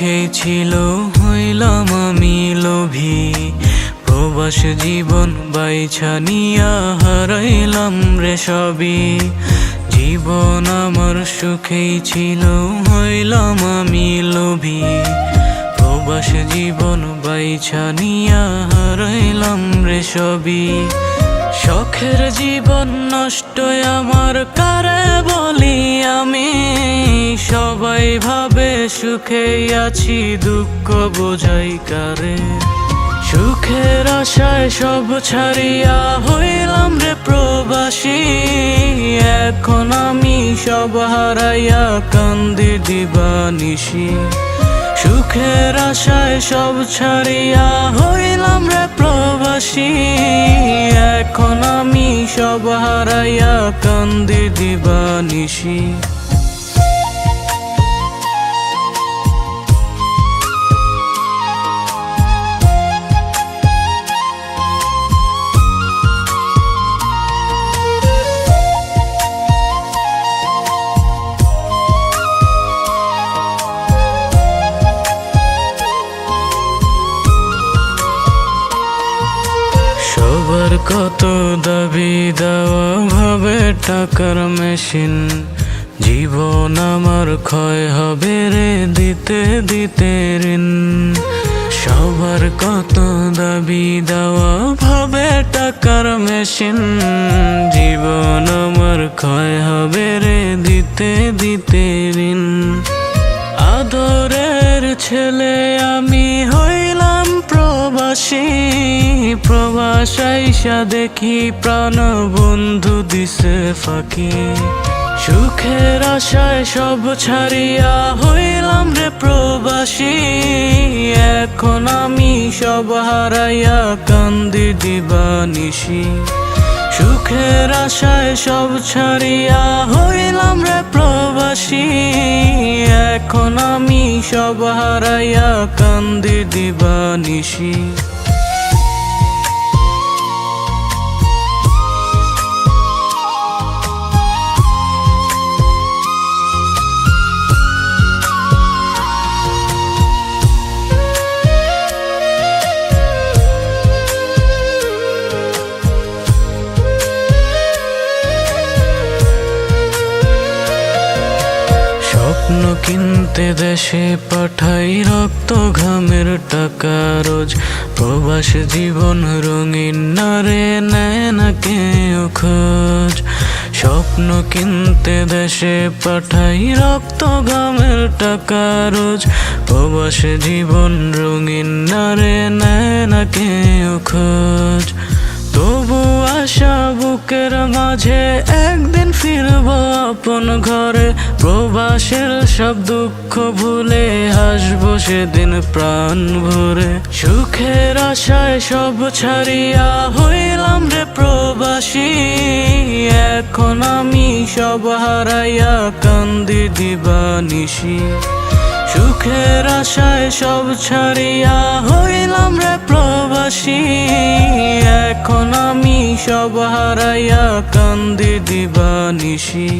সুখেই ছিল, হইলাম আমি লোভী। প্রবাস জীবন বাইছা নিয়া হারাইলাম রে সবই। জীবন আমার সুখেই ছিল, হইলাম আমি লোভী। প্রবাস জীবন বাইছা নিয়া হারাইলাম রে সবই। শখের জীবন নষ্ট আমার কারে বলি আমি। সবাই ভাবে সুখে আছি, দুঃখ বোঝাই কারে। সুখের আশায় সব ছাড়িয়া হইলাম রে প্রবাসী। এখন আমি সব হারাইয়া কান্দি দিবানিশি। সুখের আশায় সব ছাড়িয়া হইলাম রে প্রবাসী। এখন আমি সব হারাইয়া কান্দি দিবানিশি। সবার কত দাবি দেওয়া ভাবে টাকার মেশিন। জীবন আমার ক্ষয় হবে রে দিতে দিতে ঋণ। সবার কত দাবি দেওয়া ভাবে টাকার মেশিন। জীবন আমার ক্ষয় হবে রে দিতে দিতে ঋণ। আদরের ছেলে আমি হইলাম প্রবাসী। প্রবাস আইসা দেখি প্রাণ বন্ধু দিছে ফাঁকি। সুখের আশায় সব ছাড়িয়া হইলাম রে প্রবাসী। এখন আমি সব হারাইয়া কান্দি দিবানিশি। সুখের আশায় সব ছাড়িয়া হইলাম রে প্রবাসী। এখন আমি সব হারাইয়া কান্দি দিবানিশি। স্বপ্ন কিনতে দেশে পাঠাই রক্ত ঘামের টাকা রোজ। প্রবাস জীবন রঙিন না রে, নেয় না কেউ খোঁজ। স্বপ্ন কিনতে দেশে পাঠাই রক্ত ঘামের টাকা রোজ। প্রবাস জীবন রঙিন না রে, নেয় না কেউ খোঁজ। তবু আশা বুকের মাঝে একদিন ফিরব আপন ঘরে। প্রবাসের সব দুঃখ ভুলে হাসবো সেদিন প্রাণ ভরে। সুখের আশায় সব ছাড়িয়া হইলাম রে প্রবাসী। এখন আমি সব হারাইয়া কান্দি দিবানিশি। সুখের আশায় সব ছাড়িয়া হইলাম রে প্রবাসী। এখন আমি সব হারাইয়া কান্দি দিবানিশি।